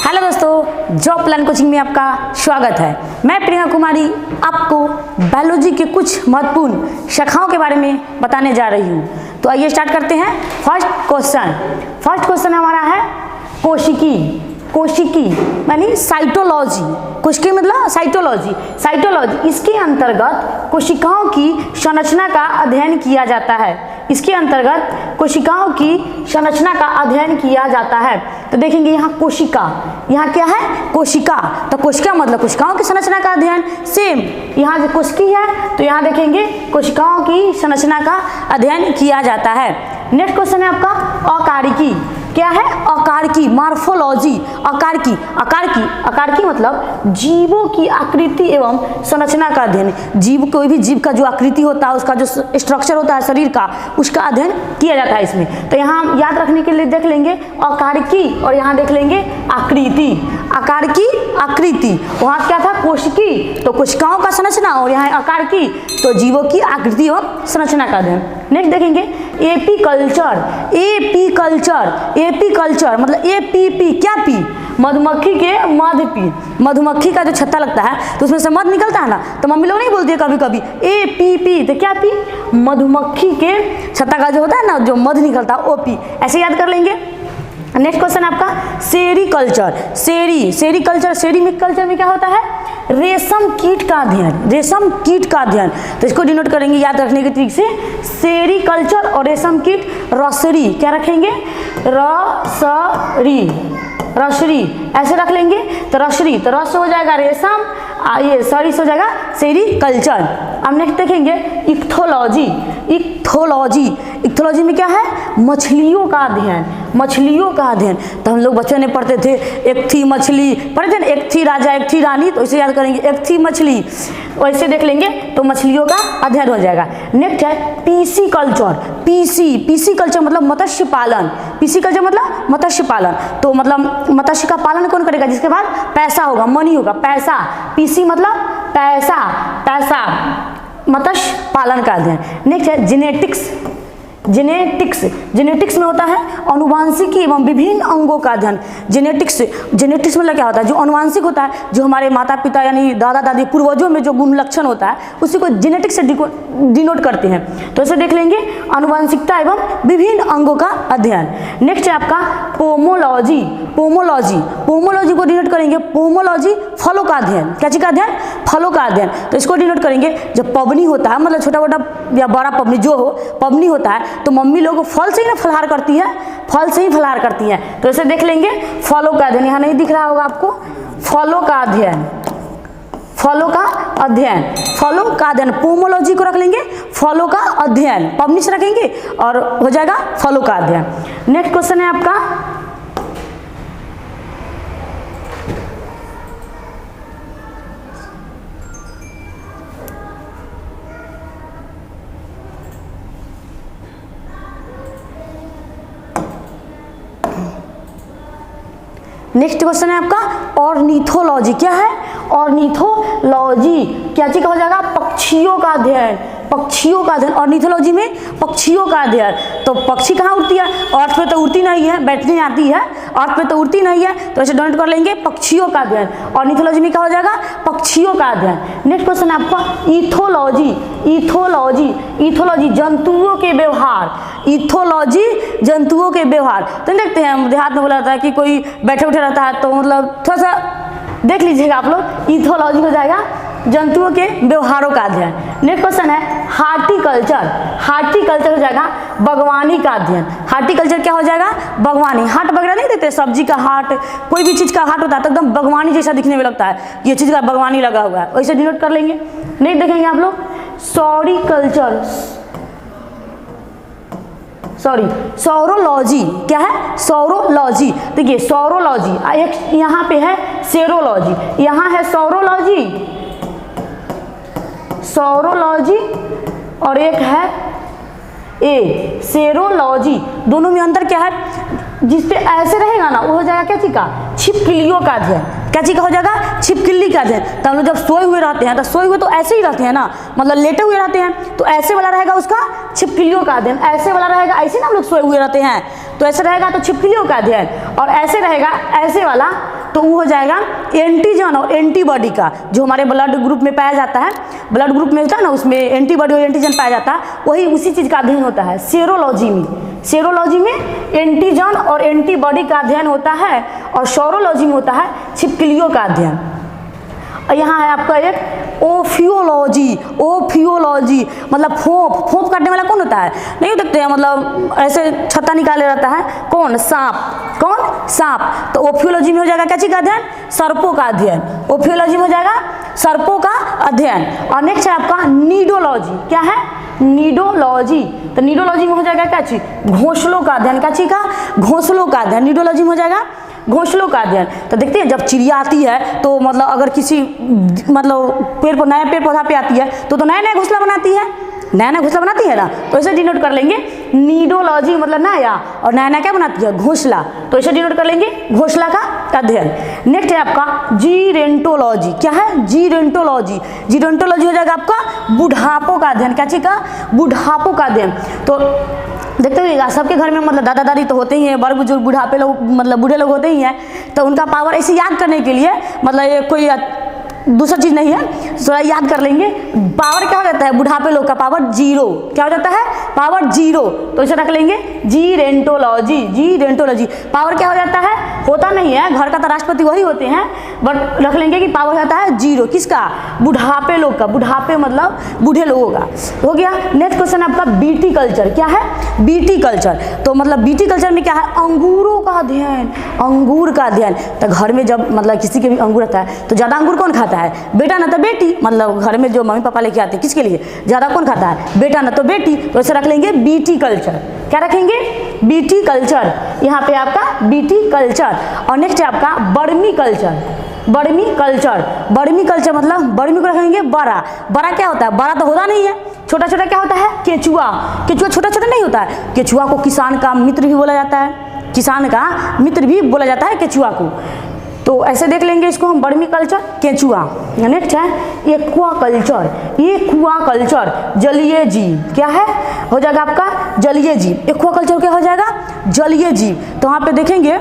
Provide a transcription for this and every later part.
Hello दोस्तों, job plan coaching में आपका स्वागत है। मैं प्रियंका कुमारी आपको बायोलॉजी के कुछ महत्वपूर्ण शाखाओं के बारे में बताने जा रही हूँ। तो आइए स्टार्ट करते हैं। फर्स्ट क्वेश्चन हमारा है कोशिकी यानी साइटोलॉजी। कोशिकी मतलब साइटोलॉजी इसके अंतर्गत कोशिकाओं की संरचना का अध्ययन किया जाता है। इसके अंतर्गत कोशिकाओं की संरचना का अध्ययन किया जाता है। तो देखेंगे यहाँ कोशिका, यहाँ क्या है कोशिका, तो कोशिका मतलब कोशिकाओं की संरचना का अध्ययन। सेम यहाँ जो कोशिकी है तो यहाँ देखेंगे कोशिकाओं की संरचना का अध्ययन किया जाता है। नेक्स्ट क्वेश्चन है आपका अकारिकी। क्या है अकारिकी, मॉर्फोलॉजी। अकारिकी मतलब जीवों की आकृति एवं संरचना का अध्ययन। कोई भी जीव का जो आकृति होता है, उसका जो स्ट्रक्चर होता है शरीर का, उसका अध्ययन किया जाता है इसमें। तो यहाँ हम याद रखने के लिए देख लेंगे अकारिकी और यहाँ देख लेंगे आकृति। अकारिकी आकृति, वहाँ क्या था कोशिकी तो कोशिकाओं का संरचना, और यहाँ अकारिकी तो जीवों की आकृति एवं संरचना का अध्ययन। नेक्स्ट देखेंगे एपीकल्चर मतलब एपीपी, क्या पी मधुमक्खी के मध पी। मधुमक्खी का जो छत्ता लगता है तो उसमें से मध निकलता है ना, तो मम्मी लोग नहीं बोलती है कभी कभी एपीपी, तो क्या पी मधुमक्खी के छत्ता का जो होता है ना जो मध निकलता है वो पी। ऐसे याद कर लेंगे। नेक्स्ट क्वेश्चन आपका सेरीकल्चर। सेरीकल्चर में क्या होता है रेशम कीट का अध्ययन। तो इसको डिनोट करेंगे याद रखने के ट्रिक से। सेरीकल्चर और रेशम कीट रसरी, क्या रखेंगे रसरी ऐसे रख लेंगे। तो रसरी तो रस हो जाएगा रेशम, ये सॉरी हो जाएगा सेरीकल्चर। अब नेक्स्ट देखेंगे इक्थोलॉजी में क्या है मछलियों का अध्ययन। तो हम लोग बच्चों ने पढ़ते थे एक थी मछली, पढ़े थे ना, एक थी राजा एक थी रानी, तो इसे याद करेंगे एक थी मछली, वैसे देख लेंगे तो मछलियों का अध्ययन हो जाएगा। नेक्स्ट है पीसी कल्चर मतलब मत्स्य पालन। तो मतलब मत्स्य का पालन कौन करेगा जिसके बाद पैसा होगा, मनी होगा, पैसा। पीसी मतलब पैसा मत्स्य पालन का अध्ययन। नेक्स्ट है जेनेटिक्स में होता है अनुवांशिकी एवं विभिन्न अंगों का अध्ययन। जेनेटिक्स मतलब क्या होता है जो अनुवांशिक होता है, जो हमारे माता पिता यानी दादा दादी पूर्वजों में जो गुण लक्षण होता है उसी को जेनेटिक्स से डिनोट करते हैं। तो ऐसे देख लेंगे अनुवांशिकता एवं विभिन्न अंगों का अध्ययन। नेक्स्ट है आपका पोमोलॉजी को डिनोट करेंगे पोमोलॉजी फलों का अध्ययन। क्या चीज का अध्ययन फलों का अध्ययन। तो इसको डिनोट करेंगे जब पबनी होता है मतलब छोटा मोटा या बड़ा पबनी जो हो पबनी होता है तो मम्मी लोग फल से ही ना फलहार करती है। तो ऐसे देख लेंगे फलों का अध्ययन। यहाँ नहीं दिख रहा होगा आपको फलों का अध्ययन पोमोलॉजी को रख लेंगे फलों का अध्ययन, पबनी से रखेंगे और हो जाएगा फलों का अध्ययन। नेक्स्ट क्वेश्चन है आपका आपका ऑर्निथोलॉजी। क्या है ऑर्निथोलॉजी, क्या चीज का हो जाएगा पक्षियों का अध्ययन। ऑर्निथोलॉजी में पक्षियों का अध्ययन। तो पक्षी कहाँ उड़ती है, अर्थ पे तो उड़ती नहीं है, बैठने आती है, अर्थ पे तो उड़ती नहीं है, तो ऐसे डोनेट कर लेंगे पक्षियों का अध्ययन। ऑर्निथोलॉजी में क्या हो जाएगा पक्षियों का अध्ययन। नेक्स्ट क्वेश्चन है आपका इथोलॉजी जंतुओं के व्यवहार। तो देखते हैं हम देहात में बोला जाता है कि कोई बैठे उठे रहता है तो मतलब थोड़ा सा देख लीजिएगा आप लोग, इथोलॉजी हो जाएगा जंतुओं के व्यवहारों का अध्ययन। नेक्स्ट क्वेश्चन है हार्टिकल्चर हो जाएगा बागवानी का अध्ययन। हार्टिकल्चर क्या हो जाएगा बागवानी। हाट वगैरह नहीं देते, सब्जी का हाट, कोई भी चीज का हाट होता है तो एकदम बागवानी जैसा दिखने में लगता है, ये चीज का बागवानी लगा हुआ है, वैसे डिनोट कर लेंगे। नहीं देखेंगे आप लोग सौरोलॉजी। क्या है सौरोलॉजी। देखिए सौरोलॉजी एक यहाँ पे है सेरोलॉजी, यहाँ है सौरोलॉजी और एक है सेरोलॉजी। दोनों में अंतर क्या है, जिसपे ऐसे रहेगा ना वो हो जाएगा क्या चीज का छिपकलियों का अध्ययन। क्या चीज का हो जाएगा छिपकली का अध्ययन। तो हम लोग जब सोए हुए रहते हैं तो सोए हुए तो ऐसे ही रहते हैं ना, मतलब लेटे हुए रहते हैं, तो ऐसे वाला रहेगा उसका छिपकलियों का अध्ययन। ऐसे वाला रहेगा ऐसे ना हम लोग सोए हुए रहते हैं तो ऐसे रहेगा तो छिपकलियों का अध्ययन, और ऐसे रहेगा ऐसे वाला तो वो हो जाएगा एंटीजन और एंटीबॉडी का, जो हमारे ब्लड ग्रुप में पाया जाता है, ब्लड ग्रुप में होता है ना, उसमें एंटीबॉडी और एंटीजन पाया जाता है, वही उसी चीज़ का अध्ययन होता है सेरोलॉजी में। सेरोलॉजी में एंटीजन और एंटीबॉडी का अध्ययन होता है और सौरोलॉजी में होता है छिपकलियों का अध्ययन। और यहाँ है आपका एक ओफियोलॉजी। ओफियोलॉजी मतलब फोंप काटने वाला कौन होता है, नहीं देखते हैं, मतलब ऐसे छत्ता निकाले रहता है, कौन, सांप। कौन, सांप। तो ओफियोलॉजी में हो जाएगा क्या चीज़ का अध्ययन, सर्पों का अध्ययन। ओफियोलॉजी में हो जाएगा सर्पों का अध्ययन। और नेक्स्ट है आपका नीडोलॉजी। क्या है, नीडोलॉजी। तो नीडोलॉजी में हो जाएगा क्या चीज, घोंसलों का अध्ययन। क्या चीज का, घोंसलों का अध्ययन। नीडोलॉजी में हो जाएगा घोंसलों का अध्ययन। तो देखते हैं जब चिड़िया आती है तो मतलब अगर किसी मतलब नया पेड़ पौधा पे आती है तो नया नया घोंसला बनाती है, नया नया घोंसला बनाती है ना, तो ऐसे डिनोट कर लेंगे नीडोलॉजी मतलब नया, और नया नया क्या बनाती है, घोंसला, तो ऐसे डिनोट कर लेंगे घोंसला का अध्ययन। नेक्स्ट है आपका जीरेंटोलॉजी। क्या है, जीरेंटोलॉजी। जीरेंटोलॉजी हो जाएगा आपका बुढ़ापों का अध्ययन। क्या चीज का, बुढ़ापों का अध्ययन। तो देखते हुए सबके घर में मतलब दादा दादी तो होते ही हैं, बड़े बुजुर्ग बुढ़ापे लोग मतलब बूढ़े लोग होते ही हैं, तो उनका पावर ऐसे याद करने के लिए मतलब ये कोई दूसरा चीज़ नहीं है, थोड़ा याद कर लेंगे। पावर क्या हो जाता है बुढ़ापे लोग का, पावर जीरो। क्या हो जाता है, पावर जीरो। तो इसे रख लेंगे जीरेंटोलॉजी। जीरेंटोलॉजी पावर क्या हो जाता है, होता नहीं है, घर का तो राष्ट्रपति वही होते हैं, बट रख लेंगे कि पावर जाता है जीरो। किसका, बुढ़ापे लोग का। बुढ़ापे मतलब बूढ़े लोगों का। हो गया। नेक्स्ट क्वेश्चन आपका बीटी कल्चर। क्या है, बीटी कल्चर। तो मतलब बीटी कल्चर में क्या है, अंगूरों का अध्ययन। अंगूर का अध्ययन। तो घर में जब मतलब किसी के भी अंगूर रहता है तो ज़्यादा अंगूर कौन खाता है, बेटा ना तो बेटी। मतलब घर में जो मम्मी पापा लेके आते हैं किसके लिए, ज़्यादा कौन खाता है, बेटा ना तो बेटी। तो ऐसे रख लेंगे बीटी कल्चर। क्या रखेंगे, बीटी कल्चर। यहाँ पे आपका बीटी कल्चर। और नेक्स्ट है आपका बर्मी कल्चर। बर्मी कल्चर। बर्मी कल्चर मतलब बर्मी को रखेंगे बड़ा। बड़ा क्या होता है, बड़ा तो होता नहीं है, छोटा छोटा क्या होता है, केचुआ। केचुआ छोटा छोटा नहीं होता है। केचुआ को किसान का मित्र भी बोला जाता है, किसान का मित्र भी बोला जाता है केचुआ को। तो ऐसे देख लेंगे इसको हम, बर्मी कल्चर, केचुआ। नेक्स्ट है एक्वा कल्चर। एक्वा कल्चर जलीय जीव। क्या है, हो जाएगा आपका जलीय जीव। एक्वा कल्चर क्या हो जाएगा, जलीय जीव। तो वहाँ पे देखेंगे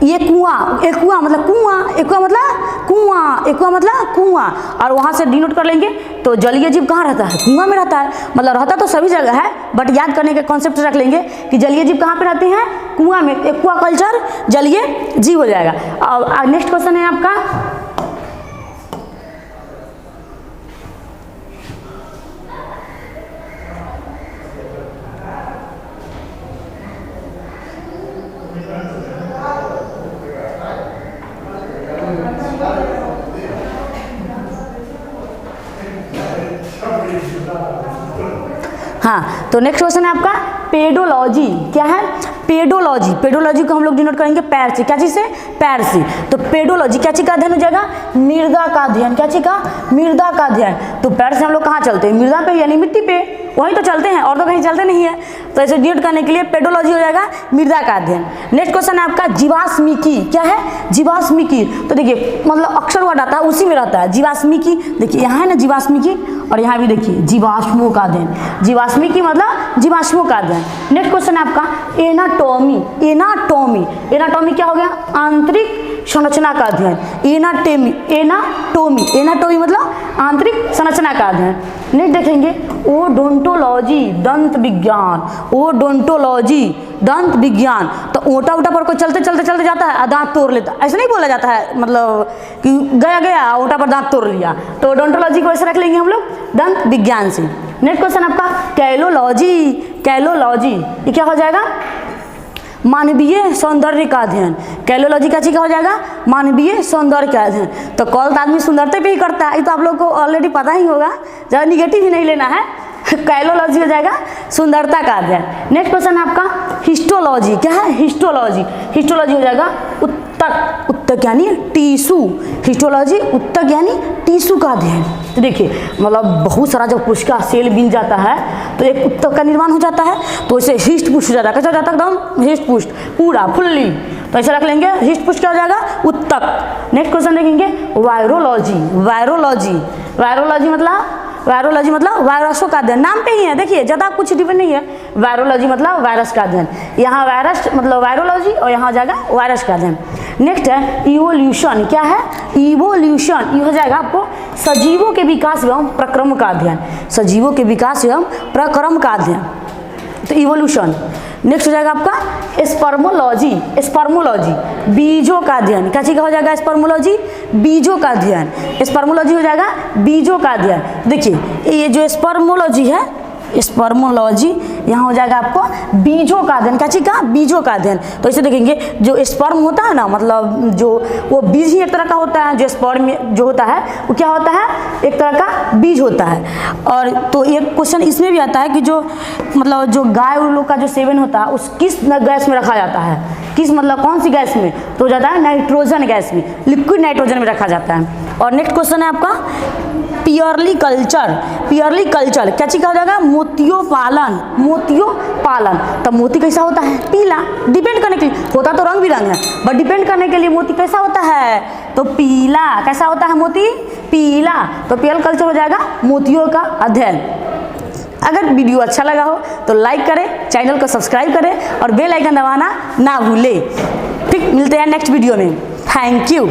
ये कुआं, एक्वा मतलब कुआं, एक्वा मतलब कुआं, एक्वा मतलब कुआं, और वहाँ से डिनोट कर लेंगे। तो जलीय जीव कहाँ रहता है, कुआं में रहता है। मतलब रहता तो सभी जगह है, बट याद करने के कॉन्सेप्ट रख लेंगे कि जलीय जीव कहाँ पे रहते हैं, कुआं में। एक्वा कल्चर जलीय जीव हो जाएगा। और नेक्स्ट क्वेश्चन है आपका हाँ, तो नेक्स्ट क्वेश्चन है आपका पेडोलॉजी। क्या है, पेडोलॉजी। पेडोलॉजी को हम लोग डिनोट करेंगे पैर से। क्या चीज से, पैर से। तो पेडोलॉजी क्या चीज का अध्ययन हो जाएगा, मृदा का अध्ययन। क्या चीज का, मृदा का अध्ययन। तो पैर से हम लोग कहाँ चलते हैं, मृदा पे यानी मिट्टी पे, वहीं तो चलते हैं, और तो कहीं चलते नहीं है। तो ऐसे डिनोट करने के लिए पेडोलॉजी हो जाएगा मृदा का अध्ययन। नेक्स्ट क्वेश्चन है आपका जीवाश्मिकी। क्या है, जीवाश्मिकी। तो देखिए मतलब अक्षर वर्ड आता है उसी में रहता है जीवाश्मिकी। देखिए यहाँ है ना जीवाश्मिकी, और यहाँ भी देखिए जीवाश्मों का अध्ययन। जीवाश्मिकी मतलब जीवाश्मों का अध्ययन। नेक्स्ट क्वेश्चन है आपका एनाटॉमी। एनाटॉमी। एनाटॉमी क्या हो गया, आंतरिक संरचना का अध्ययन। एनाटॉमी। एनाटॉमी। एनाटॉमी मतलब आंतरिक संरचना का अध्ययन। नेक्स्ट देखेंगे ओडोंटोलॉजी, दंत विज्ञान। ओडोंटोलॉजी, दंत विज्ञान। तो ओटा ओटा पर कोई चलते चलते चलते जाता है, दांत तोड़ लेता है, ऐसे नहीं बोला जाता है, मतलब कि गया गया ओटा पर दांत तोड़ लिया। तो ओडोंटोलॉजी को ऐसे रख लेंगे हम लोग दंत विज्ञान से। नेक्स्ट क्वेश्चन आपका कैलोलॉजी। कैलोलॉजी ये क्या हो जाएगा, मानवीय सौंदर्य का अध्ययन। कैलोलॉजी का चीज क्या हो जाएगा, मानवीय सौंदर्य का अध्ययन। तो कॉल तो आदमी सुंदरता पे ही करता है, ये तो आप लोग को ऑलरेडी पता ही होगा, ज़्यादा निगेटिव ही नहीं लेना है। कैलोलॉजी हो जाएगा सुंदरता का अध्ययन। नेक्स्ट क्वेश्चन है आपका हिस्टोलॉजी। क्या है, हिस्टोलॉजी। हिस्टोलॉजी हो जाएगा उत्तक। उत्तक यानी टीशू। हिस्टोलॉजी उत्तक यानी टीशू का अध्ययन। तो देखिए मतलब बहुत सारा जब कोशिका सेल बिन जाता है तो एक उत्तक का निर्माण हो जाता है, तो इसे हिस्ट पुष्ट हो जाता है। कैसा हो जाता है, एकदम हिस्ट पुष्ट पूरा फुल्ली। तो ऐसे रख लेंगे हिस्ट पुष्ट क्या हो जाएगा, उत्तक। नेक्स्ट क्वेश्चन देखेंगे वायरोलॉजी। वायरोलॉजी। वायरोलॉजी मतलब वायरसों का अध्ययन। नाम पे ही है, देखिए ज़्यादा कुछ डिफरेंट नहीं है। वायरोलॉजी मतलब वायरस का अध्ययन। यहाँ वायरस मतलब वायरोलॉजी, और यहाँ जाएगा वायरस का अध्ययन। नेक्स्ट है इवोल्यूशन। क्या है? इवोल्यूशन। ये हो जाएगा आपको सजीवों के विकास एवं प्रक्रम का अध्ययन, सजीवों के विकास एवं प्रक्रम का अध्ययन, तो इवोल्यूशन। नेक्स्ट हो जाएगा आपका स्पर्मोलॉजी। स्पर्मोलॉजी बीजों का अध्ययन। क्या चीज का हो जाएगा? स्पर्मोलॉजी बीजों का अध्ययन। स्पर्मोलॉजी हो जाएगा बीजों का अध्ययन। देखिए ये जो स्पर्मोलॉजी है, स्पर्मोलॉजी यहाँ हो जाएगा आपको बीजों का अध्ययन। क्या चीज का? बीजों का अध्ययन। तो इसे देखेंगे जो स्पर्म होता है ना, मतलब जो वो बीज ही एक तरह का होता है, जो स्पर्म में जो होता है वो क्या होता है? एक तरह का बीज होता है। और तो एक क्वेश्चन इसमें भी आता है कि जो मतलब जो गाय और लोग का जो सेवन होता है उस किस गैस में रखा जाता है? किस मतलब कौन सी गैस में? तो हो जाता है नाइट्रोजन गैस में, लिक्विड नाइट्रोजन में रखा जाता है। और नेक्स्ट क्वेश्चन है आपका प्योरली कल्चर। प्योरली कल्चर क्या चीज का हो जाएगा? मोतियों पालन। मोतियों पालन। तब मोती कैसा होता है? पीला। डिपेंड करने के लिए होता तो रंग बिरंग है, बट डिपेंड करने के लिए मोती कैसा होता है? तो पीला। कैसा होता है मोती? पीला। तो प्योरली कल्चर हो जाएगा मोतियों का अध्ययन। अगर वीडियो अच्छा लगा हो तो लाइक करें, चैनल को सब्सक्राइब करें और बेल आइकन दबाना ना भूलें। ठीक, मिलते हैं नेक्स्ट वीडियो में। Thank you.